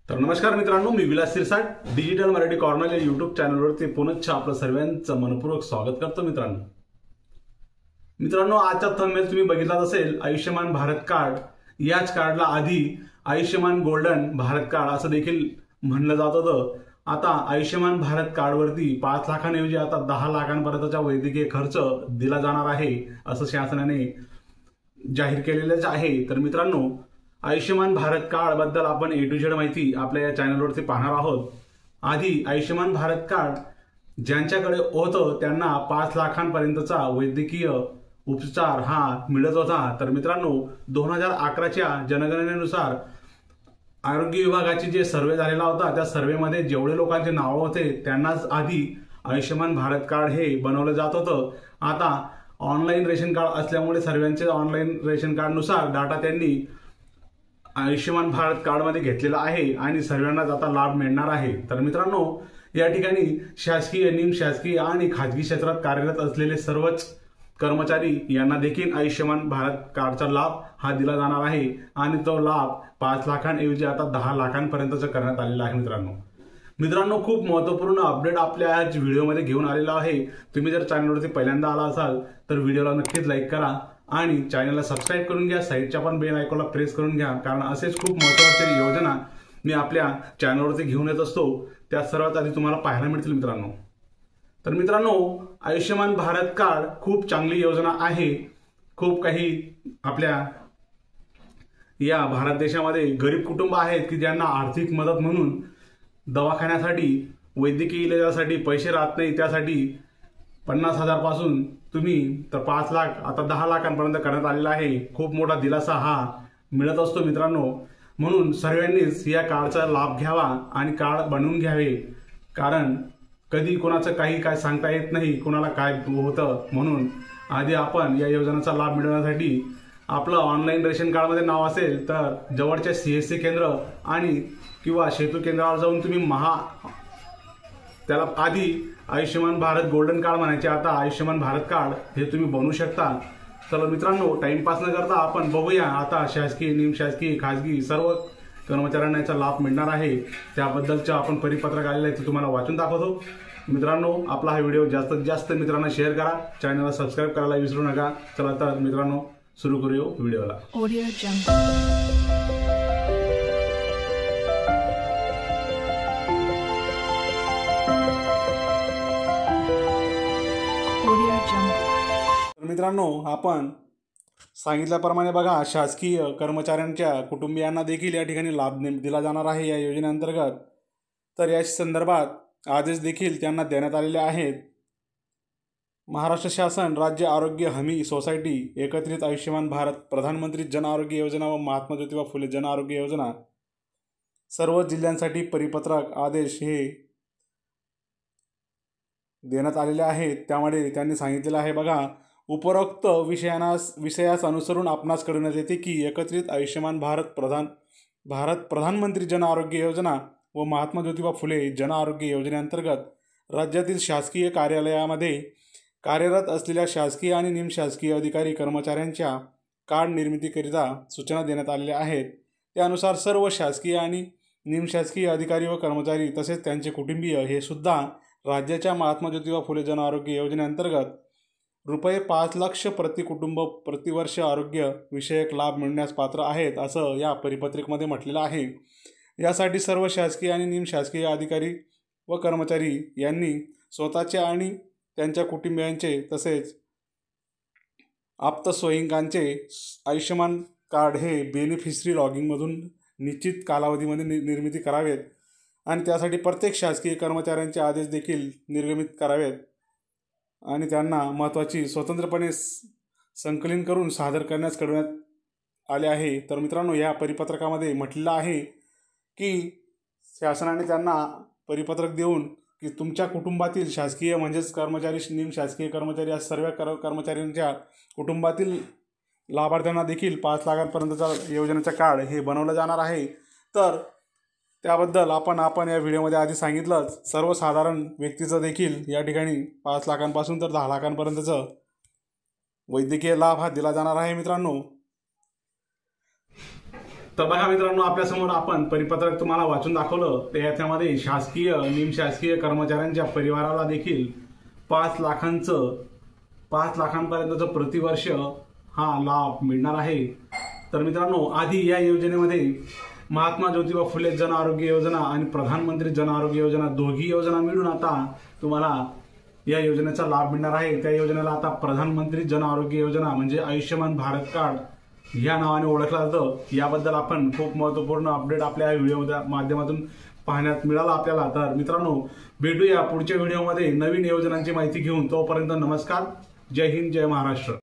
तर नमस्कार मित्रांनो, मी विलास सिरसाट डिजिटल मराठी कॉर्नर या यूट्यूब चॅनलवरती पुनश्च आपलं सर्वांचं मनपूर्वक स्वागत करतो। मित्रांनो आजचा थंबनेल तुम्ही बघितलाच असेल। आयुष्यमान भारत कार्ड, याच कार्डला आधी आयुष्यमान गोल्डन भारत कार्ड असं देखील म्हणलं जात होतं। आता आयुष्यमान भारत कार्डवरती 5 लाखांऐवजी आता 10 लाखांपर्यंतचा वैद्यकीय खर्च दिला जाणार आहे असं शासनाने जाहीर केलेलंच आहे। तर मित्रांनो, आयुष्यमान भारत कार्ड बद्दल आपण ए टू झेड माहिती आपल्या या चॅनलवरती पाहणार आहोत। आधी आयुष्यमान भारत कार्ड ज्यांच्याकडे होतं त्यांना 5 लाखांपर्यंतचा वैद्यकीय उपचार हा मिळत होता। तर मित्रांनो, 2011च्या जनगणनेनुसार आरोग्य विभागाची जे सर्वे झालेला होता त्या सर्वेमध्ये जेवढे लोकांचे नाव होते त्यांनाच आधी आयुष्यमान भारत कार्ड हे बनवलं जात होतं। आता ऑनलाईन रेशन कार्ड असल्यामुळे सर्वांचे ऑनलाईन रेशन कार्डनुसार डाटा त्यांनी आयुष्यमान भारत कार्ड मध्ये घेतलेला आहे आणि सर्वांनाच आता लाभ मिळणार आहे। तर मित्रांनो, या ठिकाणी शासकीय, निमशासकीय आणि खाजगी क्षेत्रात कार्यरत असलेले सर्वच कर्मचारी यांना देखील आयुष्यमान भारत कार्डचा लाभ हा दिला जाणार आहे आणि तो लाभ 5 लाखांऐवजी आता 10 लाखांपर्यंतचा करण्यात आलेला आहे। मित्रांनो, खूप महत्त्वपूर्ण अपडेट आपल्या आज व्हिडिओमध्ये घेऊन आलेला आहे। तुम्ही जर चॅनलवरती पहिल्यांदा आला असाल तर व्हिडिओला नक्कीच लाईक करा आणि चॅनलला सबस्क्राइब करून घ्या। साईडच्या पण बेल आयकॉनला प्रेस करून घ्या, कारण असेच खूप महत्त्वाची योजना मी आपल्या चॅनलवरती घेऊन येत असतो, त्या सर्वात आधी तुम्हाला पाहायला मिळतील मित्रांनो। तर मित्रांनो, आयुष्यमान भारत कार्ड खूप चांगली योजना आहे। खूप काही आपल्या या भारत देशामध्ये गरीब कुटुंब आहेत की ज्यांना आर्थिक मदत म्हणून दवाखान्यासाठी, वैद्यकीय इलाजासाठी पैसे राहत नाही, त्यासाठी 50,000 पासून तुम्ही तर 5 लाख आता 10 लाखांपर्यंत करण्यात आलेला आहे। खूप मोठा दिलासा हा मिळत असतो मित्रांनो, म्हणून सर्वांनीच या कार्डचा लाभ घ्यावा आणि कार्ड बनवून घ्यावे, कारण कधी कोणाचं काय सांगता येत नाही, कोणाला काय होतं। म्हणून आधी आपण या योजनेचा लाभ मिळवण्यासाठी आपलं ऑनलाईन रेशन कार्डमध्ये नाव असेल तर जवळच्या CSC केंद्र आणि किंवा सेतू केंद्रावर जाऊन तुम्ही त्याला आधी आयुष्यमान भारत गोल्डन कार्ड म्हणायचे, आता आयुष्यमान भारत कार्ड हे तुम्ही बनवू शकता। चला मित्रांनो, टाइमपास न करता आपण बघूया आता शासकीय, निमशासकीय, खाजगी सर्व कर्मचाऱ्यांना याचा लाभ मिळणार आहे त्याबद्दलचं आपण परिपत्रक आलेलं आहे ते तुम्हाला वाचून दाखवतो। मित्रांनो, आपला हा व्हिडिओ जास्तीत जास्त मित्रांना शेअर करा, चॅनलला सबस्क्राइब करायला विसरू नका। चला तर मित्रांनो, सुरू करूया व्हिडिओला। मित्रांनो, आपण सांगितल्याप्रमाणे बघा, शासकीय कर्मचाऱ्यांच्या कुटुंबियांना देखील या ठिकाणी लाभ दिला जाणार आहे या योजनेअंतर्गत। तर या संदर्भात आदेश देखील त्यांना देण्यात आलेले आहेत। महाराष्ट्र शासन राज्य आरोग्य हमी सोसायटी एकत्रित आयुष्यमान भारत, प्रधानमंत्री जन आरोग्य योजना व महात्मा ज्योतिबा फुले जन आरोग्य योजना सर्व जिल्ह्यांसाठी परिपत्रक आदेश हे देण्यात आलेले आहेत। त्यामध्ये त्यांनी सांगितलेलं आहे बघा, उपरोक्त विषयास अनुसरून आपणास कळविण्यात येते की एकत्रित आयुष्यमान भारत प्रधानमंत्री जन आरोग्य योजना व महात्मा ज्योतिबा फुले जन आरोग्य योजनेअंतर्गत राज्यातील शासकीय कार्यालयामध्ये कार्यरत असलेल्या शासकीय आणि निमशासकीय अधिकारी कर्मचाऱ्यांच्या कार्ड निर्मितीकरिता सूचना देण्यात आलेल्या आहेत। त्यानुसार सर्व शासकीय आणि निमशासकीय अधिकारी व कर्मचारी तसेच त्यांचे कुटुंबीय हे सुद्धा राज्याच्या महात्मा ज्योतिबा फुले जन आरोग्य योजनेअंतर्गत ₹5 लाख प्रति कुटुंब प्रतिवर्ष आरोग्य विषयक लाभ मिळण्यास पात्र आहेत असं या परिपत्रकामध्ये म्हटलेलं आहे। यासाठी सर्व शासकीय आणि निमशासकीय अधिकारी व कर्मचारी यांनी स्वतःचे आणि त्यांच्या कुटुंबियांचे तसेच आप्तस्वयंकांचे आयुष्यमान कार्ड हे बेनिफिशरी लॉगिंगमधून निश्चित कालावधीमध्ये निर्मिती करावेत आणि त्यासाठी प्रत्येक शासकीय कर्मचाऱ्यांचे आदेश देखील निर्गमित करावेत आणि त्यांना महत्त्वाची स्वतंत्रपणे संकलन करून सादर करण्यास कळविण्यात आले आहे। तर मित्रांनो, या परिपत्रकामध्ये म्हटलेलं आहे की शासनाने त्यांना परिपत्रक देऊन की तुमच्या कुटुंबातील शासकीय म्हणजेच कर्मचारी, निमशासकीय कर्मचारी या सर्व कर्मचाऱ्यांच्या कुटुंबातील लाभार्थ्यांना देखील 5 लाखांपर्यंतचा योजनेचा कार्ड हे बनवलं जाणार आहे। तर त्याबद्दल आपण या व्हिडिओमध्ये आधी सांगितलंच, सर्वसाधारण व्यक्तीचं देखील या ठिकाणी 5 लाखांपासून तर 10 लाखांपर्यंतचं वैद्यकीय लाभ हा दिला जाणार आहे मित्रांनो। तर बघा मित्रांनो, आपल्यासमोर आपण परिपत्रक तुम्हाला वाचून दाखवलं. तर याच्यामध्ये शासकीय निमशासकीय कर्मचाऱ्यांच्या परिवाराला देखील 5 लाखांपर्यंतचं प्रतिवर्ष हा लाभ मिळणार आहे. तर मित्रांनो, आधी या योजनेमध्ये महात्मा ज्योतिबा फुले जन आरोग्य योजना आणि प्रधानमंत्री जन आरोग्य योजना दोघी योजना मिळून आता तुम्हाला या योजनेचा लाभ मिळणार आहे. त्या योजनेला आता प्रधानमंत्री जन आरोग्य योजना म्हणजे आयुष्यमान भारत कार्ड या नावाने ओळखलं जातं. याबद्दल आपण खूप महत्त्वपूर्ण अपडेट आपल्या व्हिडिओ माध्यमातून पाहण्यात मिळाला आपल्याला. तर मित्रांनो, भेटूया पुढच्या व्हिडिओमध्ये नवीन योजनांची माहिती घेऊन. तोपर्यंत नमस्कार, जय हिंद, जय महाराष्ट्र.